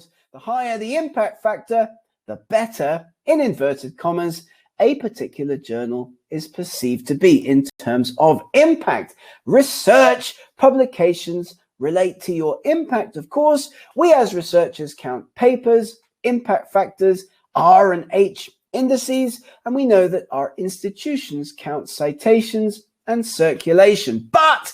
course, the higher the impact factor, the better, in inverted commas, a particular journal is perceived to be in terms of impact. Research publications relate to your impact, of course. We as researchers count papers, impact factors, R and H indices, and we know that our institutions count citations and circulation. But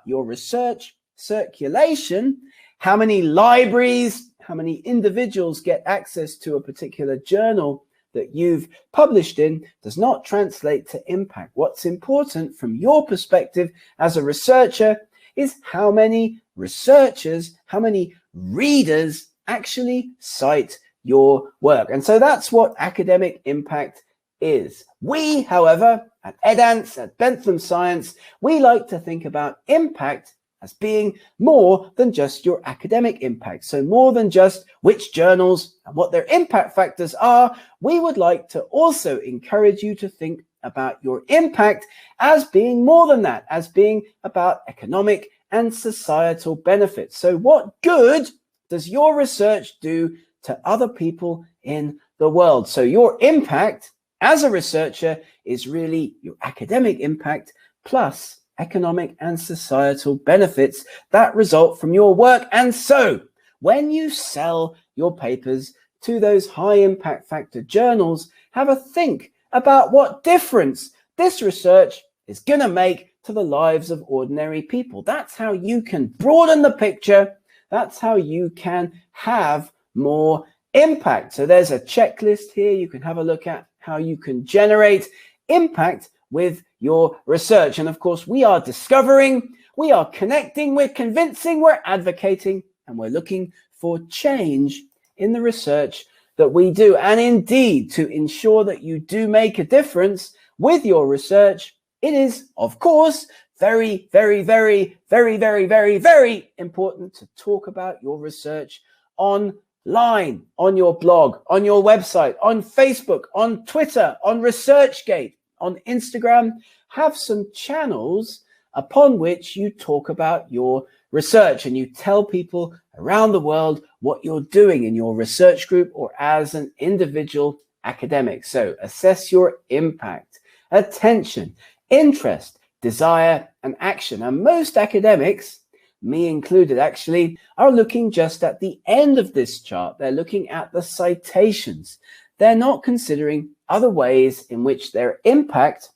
your research circulation, how many libraries, how many individuals get access to a particular journal that you've published in, does not translate to impact. What's important from your perspective as a researcher is how many researchers, how many readers actually cite your work. And so that's what academic impact is. We, however, at EdAnts, at Bentham Science, we like to think about impact as being more than just your academic impact. So more than just which journals and what their impact factors are, we would like to also encourage you to think about your impact as being more than that, as being about economic and societal benefits. So what good does your research do to other people in the world? So your impact as a researcher is really your academic impact plus economic and societal benefits that result from your work. And so when you sell your papers to those high impact factor journals, have a think about what difference this research is going to make to the lives of ordinary people. That's how you can broaden the picture. That's how you can have more impact. So there's a checklist here you can have a look at how you can generate impact with your research. And of course, we are discovering, we are connecting, we're convincing, we're advocating, and we're looking for change in the research that we do. And indeed, to ensure that you do make a difference with your research, it is, of course, very, very, very, very, very, very, very important to talk about your research online, on your blog, on your website, on Facebook, on Twitter, on ResearchGate, on Instagram. Have some channels upon which you talk about your research and you tell people around the world what you're doing in your research group or as an individual academic. So assess your impact, attention, interest, desire, and action. And most academics, me included actually, are looking just at the end of this chart. They're looking at the citations. They're not considering other ways in which their impact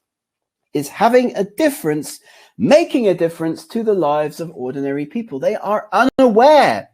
is having a difference, making a difference to the lives of ordinary people. They are unaware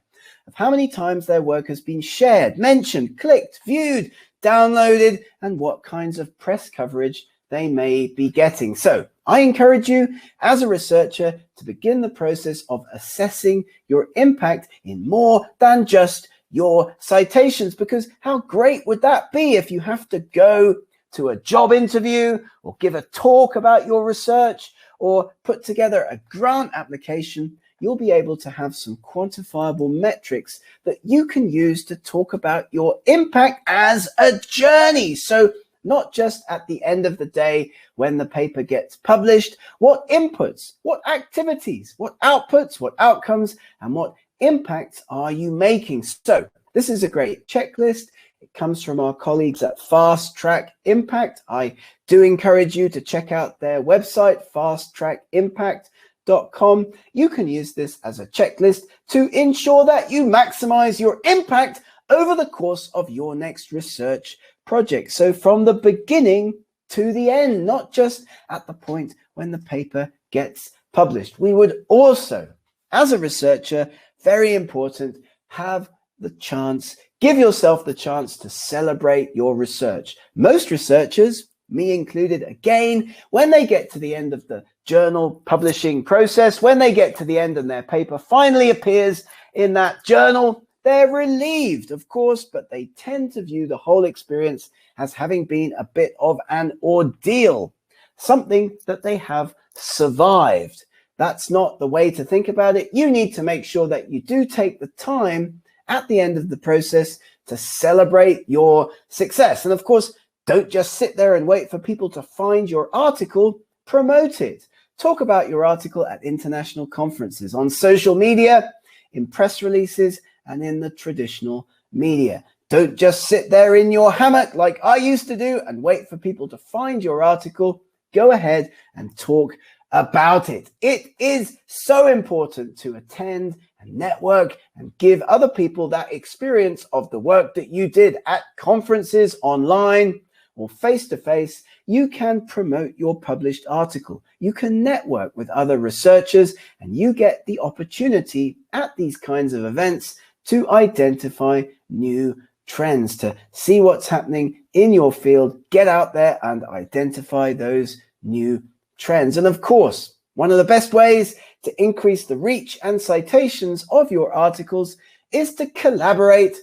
of how many times their work has been shared, mentioned, clicked, viewed, downloaded, and what kinds of press coverage they may be getting. So I encourage you as a researcher to begin the process of assessing your impact in more than just your citations, because how great would that be if you have to go to a job interview or give a talk about your research or put together a grant application. You'll be able to have some quantifiable metrics that you can use to talk about your impact as a journey. So not just at the end of the day when the paper gets published, what inputs, what activities, what outputs, what outcomes, and what impacts are you making? So this is a great checklist. It comes from our colleagues at Fast Track Impact. I do encourage you to check out their website, fasttrackimpact.com. You can use this as a checklist to ensure that you maximize your impact over the course of your next research project. So from the beginning to the end, not just at the point when the paper gets published. We would also, as a researcher, very important, have the chance, give yourself the chance to celebrate your research. Most researchers, me included again, when they get to the end of the journal publishing process, when they get to the end and their paper finally appears in that journal, they're relieved, of course, but they tend to view the whole experience as having been a bit of an ordeal, something that they have survived. That's not the way to think about it. You need to make sure that you do take the time at the end of the process to celebrate your success. And of course, don't just sit there and wait for people to find your article, promote it. Talk about your article at international conferences, on social media, in press releases, and in the traditional media. Don't just sit there in your hammock like I used to do and wait for people to find your article. Go ahead and talk about it. It is so important to attend and network and give other people that experience of the work that you did at conferences, online, or face-to-face. You can promote your published article. You can network with other researchers, and you get the opportunity at these kinds of events to identify new trends, to see what's happening in your field, get out there and identify those new trends. And of course, one of the best ways to increase the reach and citations of your articles is to collaborate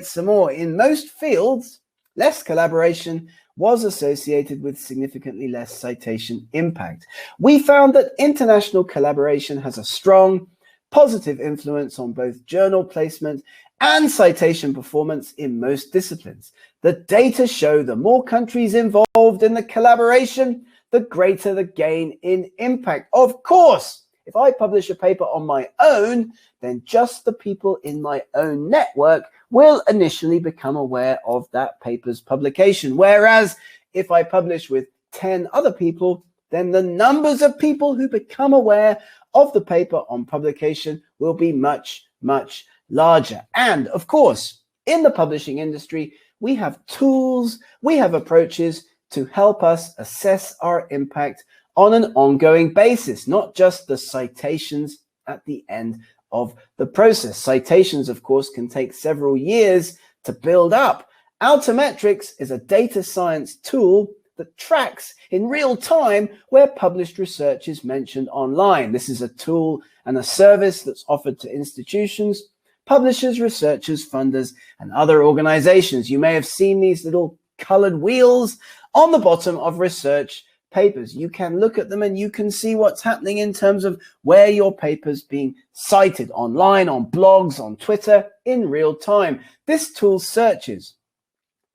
some more. In most fields, less collaboration was associated with significantly less citation impact. We found that international collaboration has a strong positive influence on both journal placement and citation performance in most disciplines. The data show the more countries involved in the collaboration, the greater the gain in impact. Of course, if I publish a paper on my own, then just the people in my own network will initially become aware of that paper's publication. Whereas if I publish with 10 other people, then the numbers of people who become aware of the paper on publication will be much, much larger. And of course, in the publishing industry, we have tools, we have approaches to help us assess our impact on an ongoing basis, not just the citations at the end of the process. Citations, of course, can take several years to build up. Altmetrics is a data science tool that tracks in real time where published research is mentioned online. This is a tool and a service that's offered to institutions, publishers, researchers, funders, and other organizations. You may have seen these little colored wheels on the bottom of research papers. You can look at them and you can see what's happening in terms of where your paper's being cited online, on blogs, on Twitter, in real time. This tool searches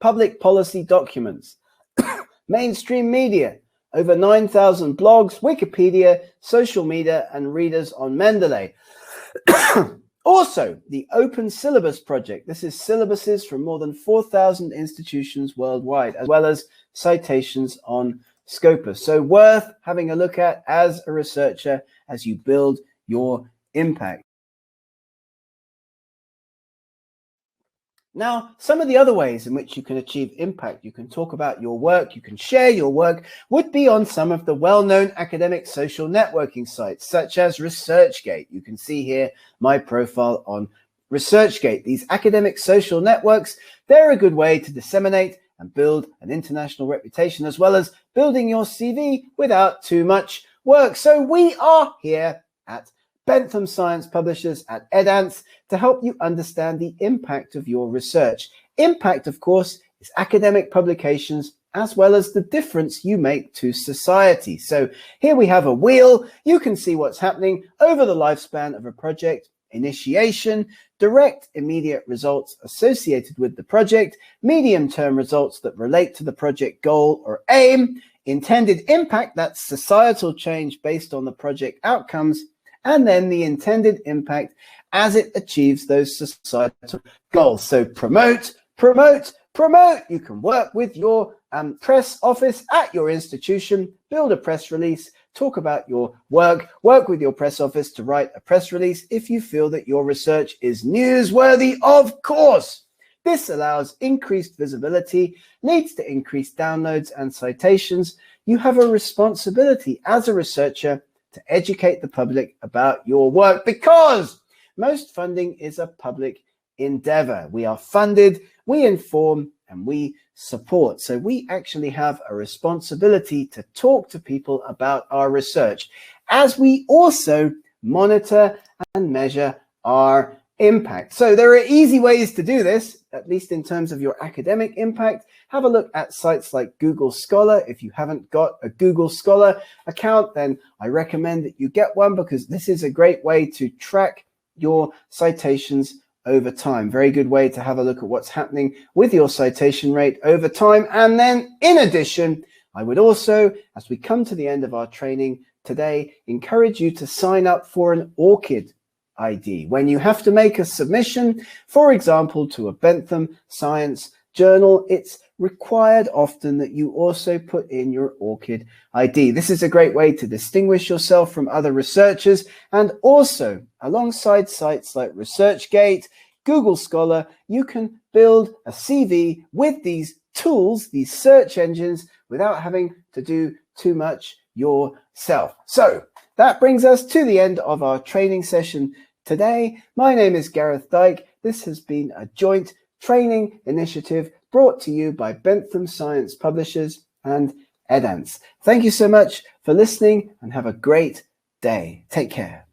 public policy documents, mainstream media, over 9,000 blogs, Wikipedia, social media, and readers on Mendeley. Also, the Open Syllabus Project. This is syllabuses from more than 4,000 institutions worldwide, as well as citations on Scopus. So worth having a look at as a researcher as you build your impact. Now, some of the other ways in which you can achieve impact, you can talk about your work, you can share your work, would be on some of the well-known academic social networking sites, such as ResearchGate. You can see here my profile on ResearchGate. These academic social networks, they're a good way to disseminate and build an international reputation, as well as building your CV without too much work. So we are here at Bentham Science Publishers at EdAnts to help you understand the impact of your research. Impact, of course, is academic publications as well as the difference you make to society. So here we have a wheel. You can see what's happening over the lifespan of a project: initiation, direct immediate results associated with the project, medium-term results that relate to the project goal or aim, intended impact, that's societal change based on the project outcomes, and then the intended impact as it achieves those societal goals. So promote, promote, promote. You can work with your press office at your institution, build a press release, talk about your work, work with your press office to write a press release if you feel that your research is newsworthy, of course. This allows increased visibility, leads to increased downloads and citations. You have a responsibility as a researcher to educate the public about your work, because most funding is a public endeavor. We are funded, we inform, and we support. So we actually have a responsibility to talk to people about our research, as we also monitor and measure our impact. So there are easy ways to do this, at least in terms of your academic impact. Have a look at sites like Google Scholar. If you haven't got a Google Scholar account, then I recommend that you get one, because this is a great way to track your citations over time. Very good way to have a look at what's happening with your citation rate over time. And then in addition, I would also, as we come to the end of our training today, encourage you to sign up for an ORCID ID. When you have to make a submission, for example, to a Bentham Science journal, it's required often that you also put in your ORCID ID. This is a great way to distinguish yourself from other researchers, and also alongside sites like ResearchGate, Google Scholar, you can build a CV with these tools, these search engines, without having to do too much yourself. So that brings us to the end of our training session today. My name is Gareth Dyke. This has been a joint training initiative brought to you by Bentham Science Publishers and EdAnts. Thank you so much for listening and have a great day. Take care.